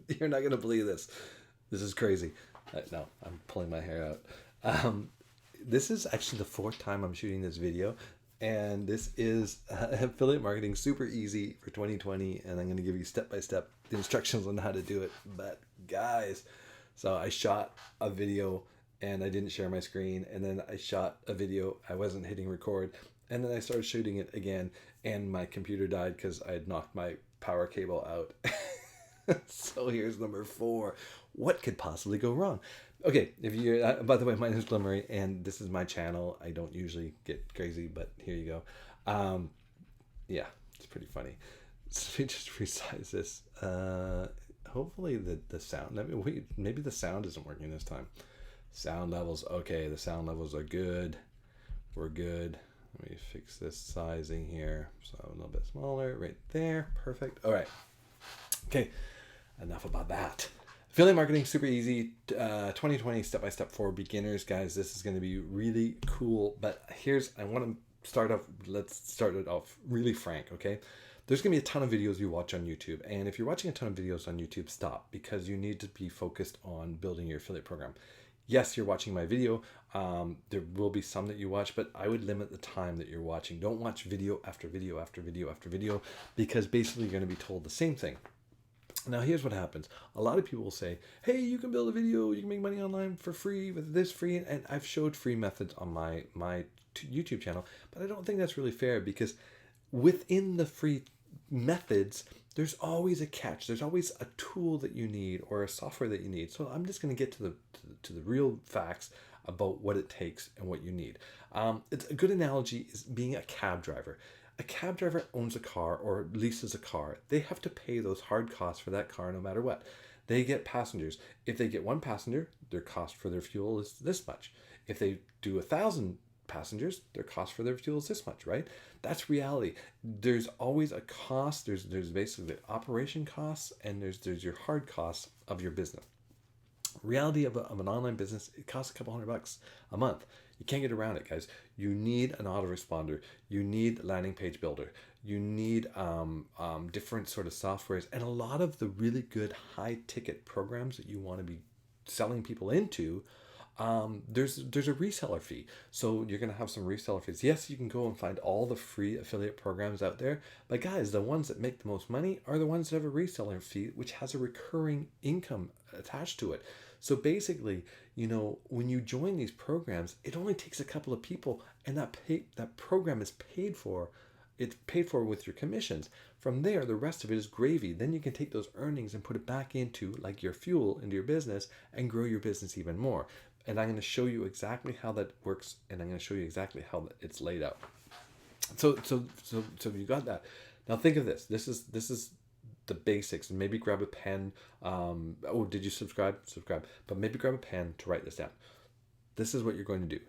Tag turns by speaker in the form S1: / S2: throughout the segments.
S1: You're not going to believe this. This is crazy. No, I'm pulling my hair out. This is actually the fourth time I'm shooting this video. And this is affiliate marketing super easy for 2020. And I'm going to give you step by step the instructions on how to do it. But guys, so I shot a video and I didn't share my screen. And then I shot a video. I wasn't hitting record. And then I started shooting it again. And my computer died because I had knocked my power cable out. So here's number 4. What could possibly go wrong? Okay, if you by the way, my name is Glen, and this is my channel. I don't usually get crazy, but here you go. Yeah, it's pretty funny. So let me just resize this. Hopefully the sound. Maybe the sound isn't working this time. Sound levels. Okay, the sound levels are good. We're good. Let me fix this sizing here. So a little bit smaller right there. Perfect. All right. Okay, enough about that. Affiliate marketing, super easy. 2020 step-by-step for beginners. Guys, this is going to be really cool. But I want to start off, let's start it off really frank, okay? There's going to be a ton of videos you watch on YouTube. And if you're watching a ton of videos on YouTube, stop, because you need to be focused on building your affiliate program. Yes, you're watching my video. There will be some that you watch, but I would limit the time that you're watching. Don't watch video after video after video after video, because basically you're going to be told the same thing. Now, here's what happens. A lot of people will say, hey, you can build a video, you can make money online for free with this free. And I've showed free methods on my YouTube channel, but I don't think that's really fair, because within the free methods, there's always a catch. There's always a tool that you need or a software that you need. So I'm just going to get to the real facts about what it takes and what you need. It's a good analogy is being a cab driver. A cab driver owns a car or leases a car. They have to pay those hard costs for that car no matter what. They get passengers. If they get one passenger, their cost for their fuel is this much. If they do 1,000 passengers, their cost for their fuel is this much, right? That's reality. There's always a cost. There's basically the operation costs, and there's your hard costs of your business. Reality of an online business, it costs a couple $100 a month. You can't get around it, guys. You need an autoresponder. You need landing page builder. You need different sort of softwares, and a lot of the really good high ticket programs that you want to be selling people into. There's a reseller fee. So you're going to have some reseller fees. Yes, you can go and find all the free affiliate programs out there. But guys, the ones that make the most money are the ones that have a reseller fee, which has a recurring income attached to it. So basically, when you join these programs, it only takes a couple of people, and that program is paid for. It's paid for with your commissions. From there, the rest of it is gravy. Then you can take those earnings and put it back into, like, your fuel into your business and grow your business even more. And I'm going to show you exactly how that works, and I'm going to show you exactly how it's laid out. So you got that. Now think of this. This is the basics. And maybe grab a pen. Did you subscribe? Subscribe. But maybe grab a pen to write this down. This is what you're going to do.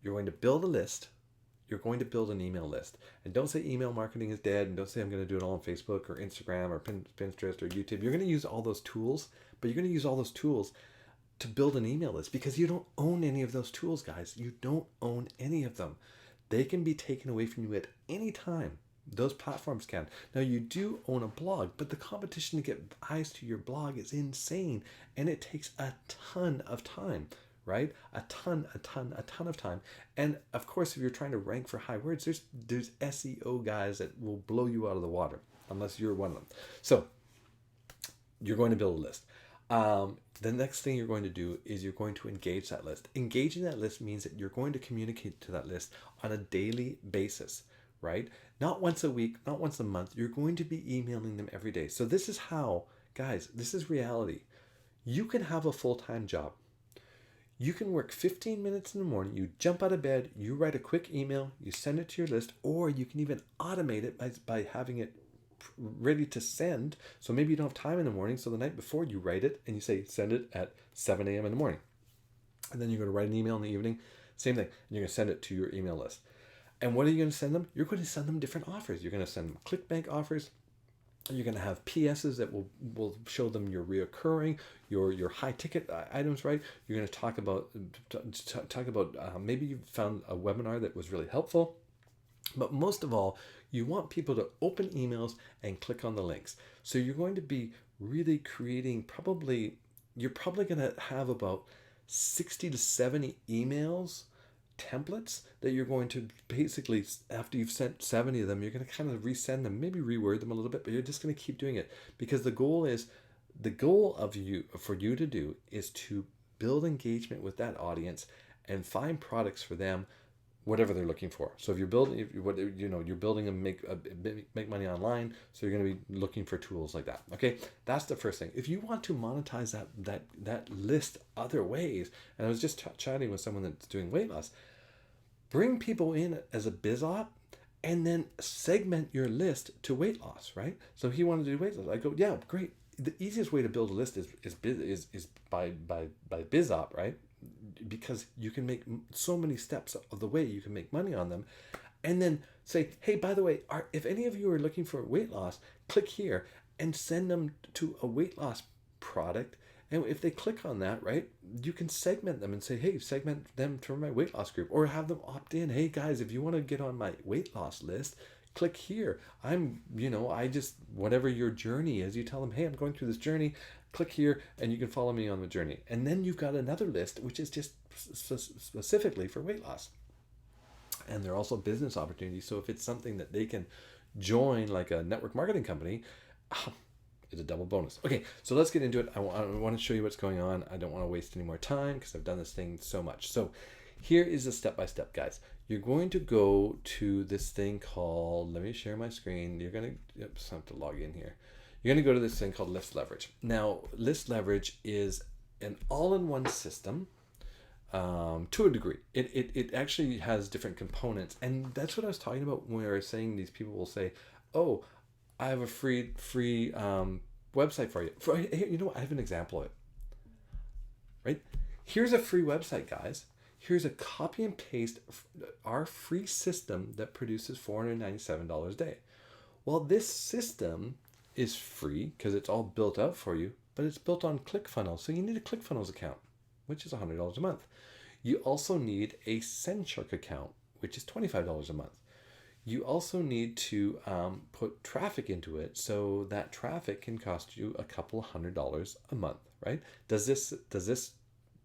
S1: You're going to build a list. You're going to build an email list. And don't say email marketing is dead, and don't say I'm going to do it all on Facebook or Instagram or Pinterest or YouTube. You're going to use all those tools, but you're going to use all those tools to build an email list, because you don't own any of those tools, guys. You don't own any of them. They can be taken away from you at any time. Those platforms can. Now, you do own a blog, but the competition to get eyes to your blog is insane, and it takes a ton of time, right? A ton of time. And of course, if you're trying to rank for high words, there's SEO guys that will blow you out of the water, unless you're one of them. So you're going to build a list. The next thing you're going to do is you're going to engage that list. Engaging that list means that you're going to communicate to that list on a daily basis, right? Not once a week, not once a month. You're going to be emailing them every day. So this is how, guys, this is reality. You can have a full-time job. You can work 15 minutes in the morning. You jump out of bed, you write a quick email, you send it to your list, or you can even automate it by having it ready to send. So maybe you don't have time in the morning, so the night before you write it and you say send it at 7 a.m. in the morning, and then you're going to write an email in the evening, same thing, and you're going to send it to your email list. And what are you going to send them? You're going to send them different offers. You're going to send them ClickBank offers. You're going to have PSs that will show them your reoccurring, your high ticket items, right? You're going to talk about maybe you found a webinar that was really helpful. But most of all, you want people to open emails and click on the links. So you're going to be really creating you're probably going to have about 60 to 70 emails templates that you're going to basically, after you've sent 70 of them, you're going to kind of resend them, maybe reword them a little bit, but you're just going to keep doing it, because the goal for you to do is to build engagement with that audience and find products for them, whatever they're looking for. So if you're building, you're building and make money online, so you're going to be looking for tools like that. Okay, that's the first thing. If you want to monetize that list other ways, and I was just chatting with someone that's doing weight loss, bring people in as a biz op, and then segment your list to weight loss. Right? So he wanted to do weight loss. I go, yeah, great. The easiest way to build a list is by biz op, right? Because you can make so many steps of the way you can make money on them, and then say, hey, by the way, if any of you are looking for weight loss, click here and send them to a weight loss product. And if they click on that, right, you can segment them and say, hey, segment them for my weight loss group, or have them opt in. Hey guys, if you want to get on my weight loss list, click here. Whatever your journey is, you tell them, hey, I'm going through this journey, click here, and you can follow me on the journey. And then you've got another list, which is just specifically for weight loss. And they're also business opportunities. So if it's something that they can join, like a network marketing company, it's a double bonus. Okay, so let's get into it. I want to show you what's going on. I don't want to waste any more time because I've done this thing so much. So here is the step-by-step, guys. You're going to go to this thing called, let me share my screen. You're going to, I have to log in here. You're going to go to this thing called List Leverage. Now, List Leverage is an all-in-one system to a degree. It actually has different components. And that's what I was talking about when I was saying these people will say, oh, I have a free website for you. You know what? I have an example of it. Right? Here's a free website, guys. Here's a copy and paste our free system that produces $497 a day. Well, this system is free because it's all built out for you, but it's built on Clickfunnels. So you need a Clickfunnels account, which is $100 a month. You also need a Sendshart account, which is $25 a month. You also need to put traffic into it, so that traffic can cost you a couple $100 a month, right? Does this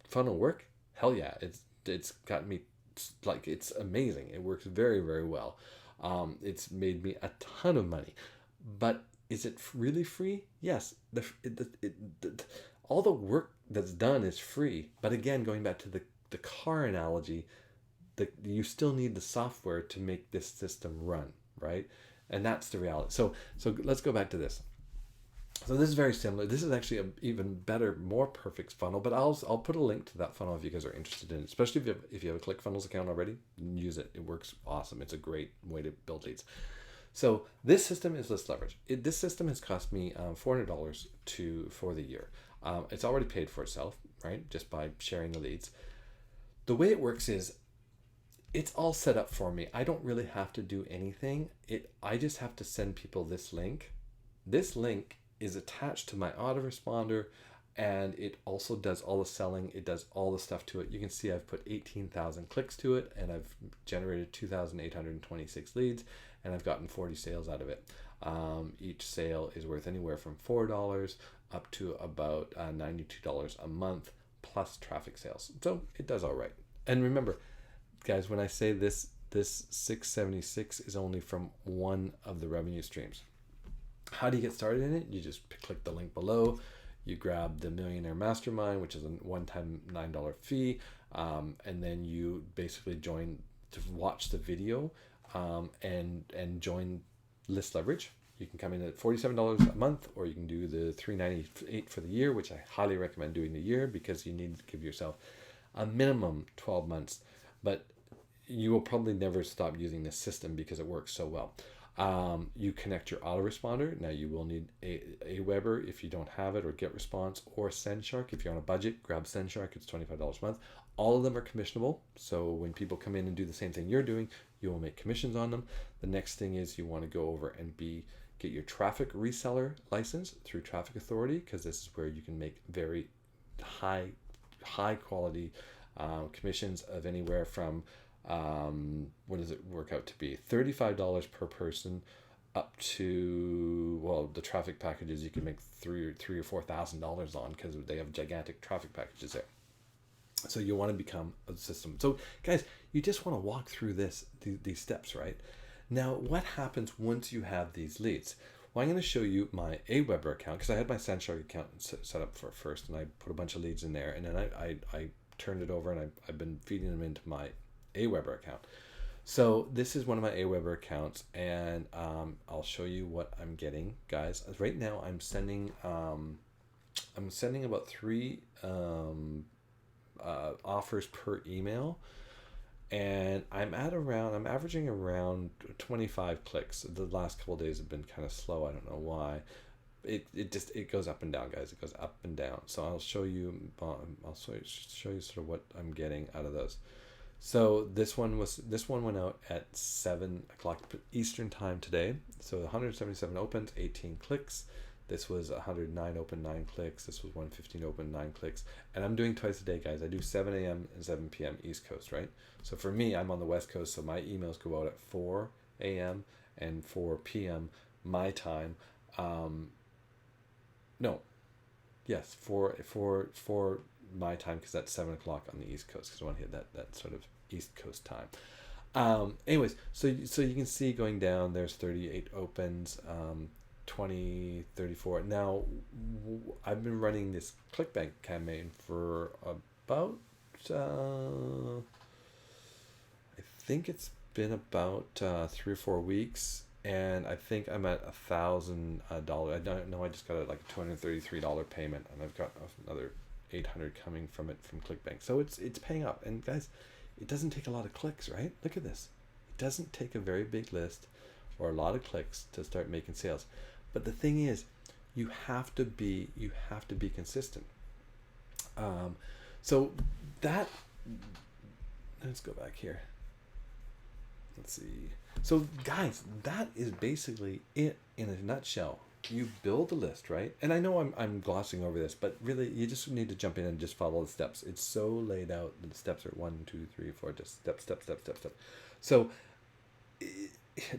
S1: funnel work? Hell yeah, it's got me, like, it's amazing. It works very, very well. It's made me a ton of money. But is it really free? Yes. All the work that's done is free. But again, going back to the car analogy, you still need the software to make this system run, right? And that's the reality. So let's go back to this. So this is very similar. This is actually an even better, more perfect funnel, but I'll put a link to that funnel if you guys are interested in it, especially if you have a ClickFunnels account already. Use it. It works awesome. It's a great way to build leads. So this system is List Leverage. This system has cost me $400 for the year. It's already paid for itself, right? Just by sharing the leads. The way it works is it's all set up for me. I don't really have to do anything. I just have to send people this link. This link is attached to my autoresponder, and it also does all the selling. It does all the stuff to it. You can see I've put 18,000 clicks to it, and I've generated 2,826 leads, and I've gotten 40 sales out of it. Each sale is worth anywhere from $4 up to about $92 a month, plus traffic sales. So it does all right. And remember, guys, when I say this 676 is only from one of the revenue streams. How do you get started in it? You just click the link below. You grab the Millionaire Mastermind, which is a one-time $9 fee, and then you basically join to watch the video and join List Leverage. You can come in at $47 a month, or you can do the $398 for the year, which I highly recommend doing the year because you need to give yourself a minimum 12 months. But you will probably never stop using this system because it works so well. You connect your autoresponder. Now you will need Aweber if you don't have it, or GetResponse, or Sendshart. If you're on a budget, grab Sendshart. It's $25 a month. All of them are commissionable. So when people come in and do the same thing you're doing, you will make commissions on them. The next thing is you want to go over and get your traffic reseller license through Traffic Authority, because this is where you can make very high quality commissions of anywhere from What does it work out to be? $35 per person, up to, well, the traffic packages you can make three or $4,000 on, because they have gigantic traffic packages there. So you want to become a system. So guys, you just want to walk through these steps, right? Now, what happens once you have these leads? Well, I'm going to show you my Aweber account, because I had my Sandshark account set up for first, and I put a bunch of leads in there, and then I turned it over, and I've been feeding them into my Aweber account. So this is one of my Aweber accounts, and I'll show you what I'm getting, guys. Right now, I'm sending about three offers per email, and I'm averaging around 25 clicks. The last couple of days have been kind of slow. I don't know why. It goes up and down, guys. It goes up and down. So I'll show you show you sort of what I'm getting out of those. So this one went out at 7 o'clock Eastern time today. So 177 opens, 18 clicks. This was 109 open, 9 clicks. This was 115 open, 9 clicks. And I'm doing twice a day, guys. I do 7 a.m. and 7 p.m. East Coast, right? So for me, I'm on the West Coast, so my emails go out at 4 a.m. and 4 p.m. my time. No, yes, 4 my time, because that's 7 o'clock on the East Coast, because I want to hit that sort of East Coast time. Anyways, so you can see going down, there's 38 opens, 20, 34. Now, I've been running this ClickBank campaign for about, I think it's been about 3 or 4 weeks, and I think I'm at $1,000. I don't know. I just got like a $233 payment, and I've got another 800 coming from it from ClickBank. So it's paying up. And guys, it doesn't take a lot of clicks, right? Look at this. It doesn't take a very big list or a lot of clicks to start making sales. But the thing is, you have to be consistent. So that, let's go back here. Let's see. So guys, that is basically it in a nutshell. You build a list, right? And I know I'm glossing over this, but really you just need to jump in and just follow the steps. It's so laid out. The steps are 1, 2, 3, 4, just step. So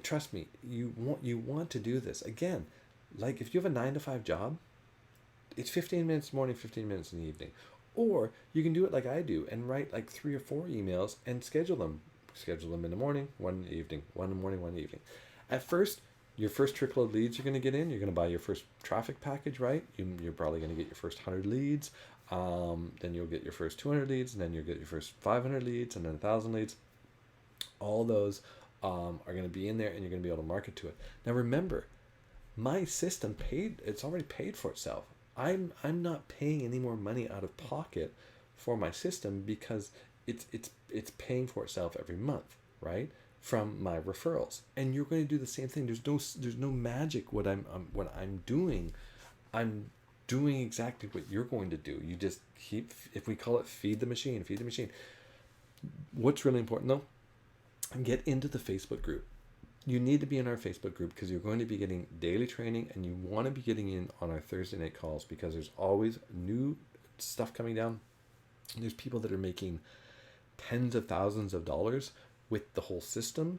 S1: trust me, you want to do this. Again, like if you have a 9-to-5 job, it's 15 minutes in the morning, 15 minutes in the evening. Or you can do it like I do and write like 3 or 4 emails and schedule them. Schedule them in the morning, one in the evening, one in the morning, one in the evening. At first, your first trickle of leads you're going to get in, you're going to buy your first traffic package, right? You're probably going to get your first 100 leads. Then you'll get your first 200 leads, and then you'll get your first 500 leads, and then 1,000 leads. All those are going to be in there, and you're going to be able to market to it. Now remember, my system it's already paid for itself. I'm not paying any more money out of pocket for my system, because it's paying for itself every month, right? From my referrals. And you're going to do the same thing. There's no magic what I'm doing. I'm doing exactly what you're going to do. You just keep, if we call it feed the machine. What's really important though, get into the Facebook group. You need to be in our Facebook group, because you're going to be getting daily training, and you want to be getting in on our Thursday night calls, because there's always new stuff coming down. There's people that are making tens of thousands of dollars with the whole system.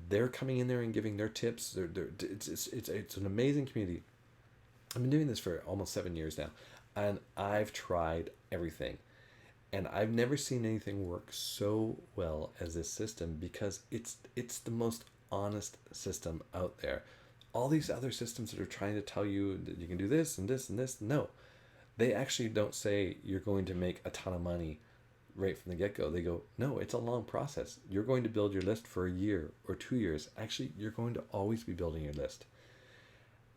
S1: They're coming in there and giving their tips. It's an amazing community. I've been doing this for almost 7 years now, and I've tried everything, and I've never seen anything work so well as this system, because it's the most honest system out there. All these other systems that are trying to tell you that you can do this and this and this, no, they actually don't say you're going to make a ton of money right from the get-go. They go, no, it's a long process. You're going to build your list for a year or 2 years. Actually, you're going to always be building your list.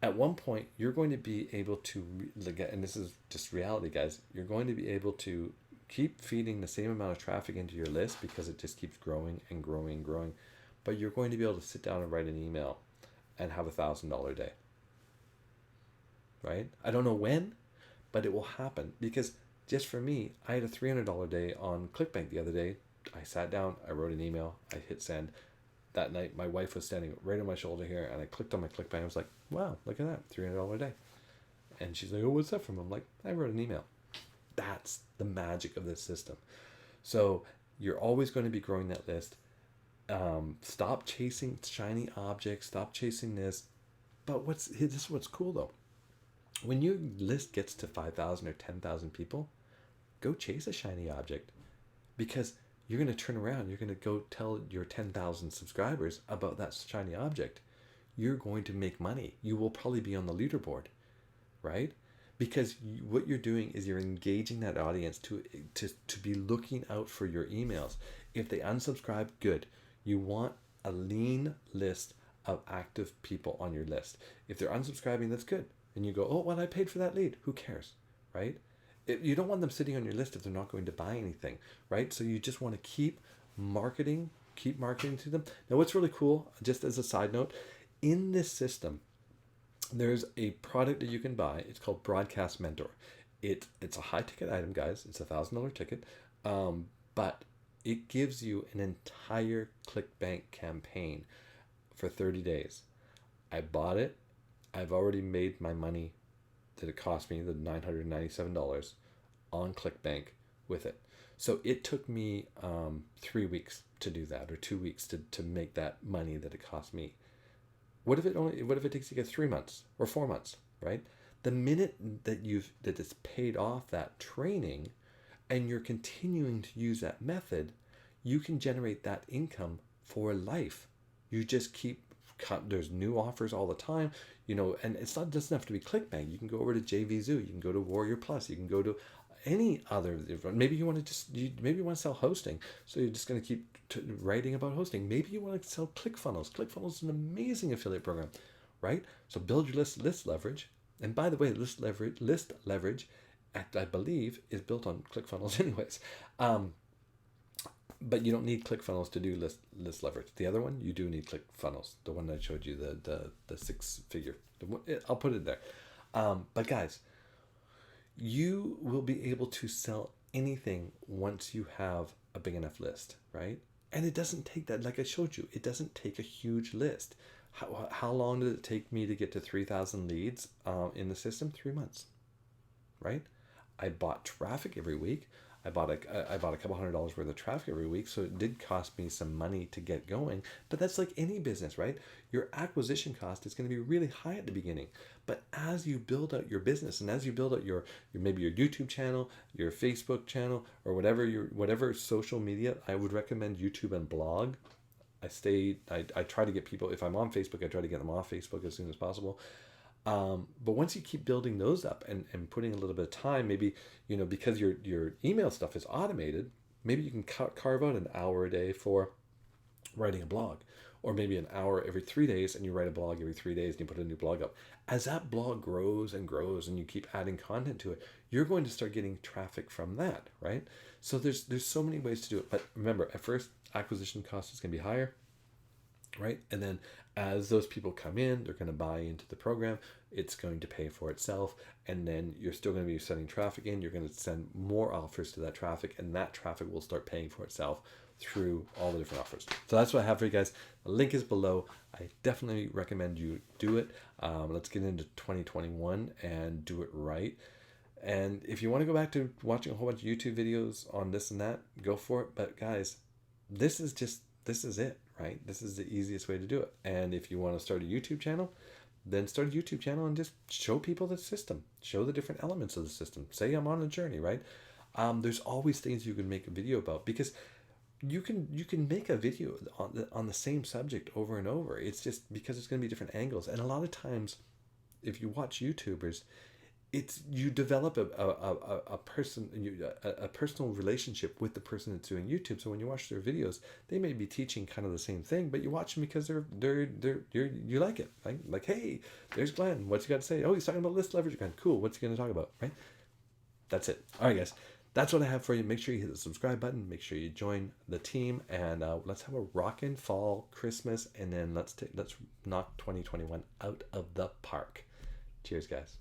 S1: At one point, you're going to be able to, and this is just reality, guys, you're going to be able to keep feeding the same amount of traffic into your list, because it just keeps growing and growing and growing. But you're going to be able to sit down and write an email and have $1,000 day. Right? I don't know when, but it will happen, because just for me, I had a $300 day on ClickBank the other day. I sat down, I wrote an email, I hit send. That night, my wife was standing right on my shoulder here, and I clicked on my ClickBank. I was like, wow, look at that, $300 day. And she's like, oh, what's that from? I'm like, I wrote an email. That's the magic of this system. So You're always going to be growing that list. Stop chasing shiny objects. Stop chasing this. But this is what's cool though. When your list gets to 5,000 or 10,000 people, go chase a shiny object, because you're going to turn around. You're going to go tell your 10,000 subscribers about that shiny object. You're going to make money. You will probably be on the leaderboard, right? Because what you're doing is you're engaging that audience to be looking out for your emails. If they unsubscribe, good. You want a lean list of active people on your list. If they're unsubscribing, that's good. And you go, oh, well, I paid for that lead. Who cares, right? You don't want them sitting on your list if they're not going to buy anything, right? So you just want to keep marketing to them. Now, what's really cool, just as a side note, in this system, there's a product that you can buy. It's called Broadcast Mentor. It's a high ticket item, guys. It's $1,000 ticket, but it gives you an entire ClickBank campaign for 30 days. I bought it. I've already made my money that it cost me, the $997 on ClickBank with it. So it took me 3 weeks to do that, or 2 weeks to make that money that it cost me. What if it takes you 3 months or 4 months, right? The minute that it's paid off that training and you're continuing to use that method, you can generate that income for life. You just there's new offers all the time, and doesn't have to be ClickBank. You can go over to JVZoo, you can go to Warrior Plus, you can go to any other. Maybe you want to sell hosting, so you're just going to keep writing about hosting. Maybe you want to sell Clickfunnels. Clickfunnels is an amazing affiliate program, right? So build your list leverage. And by the way, list leverage, I believe, is built on Clickfunnels anyways. But you don't need Clickfunnels to do list leverage. The other one, you do need Clickfunnels. The one I showed you, the 6-figure. I'll put it there. But guys, you will be able to sell anything once you have a big enough list, right? And it doesn't take that, like I showed you, it doesn't take a huge list. How long did it take me to get to 3,000 leads in the system? 3 months, right? I bought traffic every week. I bought a couple $100 worth of traffic every week, so it did cost me some money to get going. But that's like any business, right? Your acquisition cost is going to be really high at the beginning. But as you build out your business, and as you build out your maybe your YouTube channel, your Facebook channel, or whatever social media, I would recommend YouTube and blog. I try to get people, if I'm on Facebook, I try to get them off Facebook as soon as possible. But once you keep building those up and putting a little bit of time, maybe, because your email stuff is automated, maybe you can carve out an hour a day for writing a blog, or maybe an hour every 3 days, and you write a blog every 3 days and you put a new blog up. As that blog grows and grows and you keep adding content to it, you're going to start getting traffic from that, right? So there's so many ways to do it. But remember, at first, acquisition cost is going to be higher, right? And then as those people come in, they're going to buy into the program. It's going to pay for itself. And then you're still going to be sending traffic in. You're going to send more offers to that traffic, and that traffic will start paying for itself through all the different offers. So that's what I have for you guys. The link is below. I definitely recommend you do it. Let's get into 2021 and do it right. And if you want to go back to watching a whole bunch of YouTube videos on this and that, go for it. But guys, this is it, right? This is the easiest way to do it. And if you want to start a YouTube channel, then start a YouTube channel and just show people the system. Show the different elements of the system. Say I'm on a journey, right? There's always things you can make a video about, because you can make a video on the same subject over and over. It's just because it's going to be different angles. And a lot of times, if you watch YouTubers, you develop a personal relationship with the person that's doing YouTube. So when you watch their videos, they may be teaching kind of the same thing, but you watch them because you like it, right? Like, hey, there's Glen. What's he got to say? Oh, he's talking about list leverage again. Cool. What's he going to talk about, right? That's it. All right, guys. That's what I have for you. Make sure you hit the subscribe button. Make sure you join the team, and let's have a rockin' fall, Christmas, and then let's knock 2021 out of the park. Cheers, guys.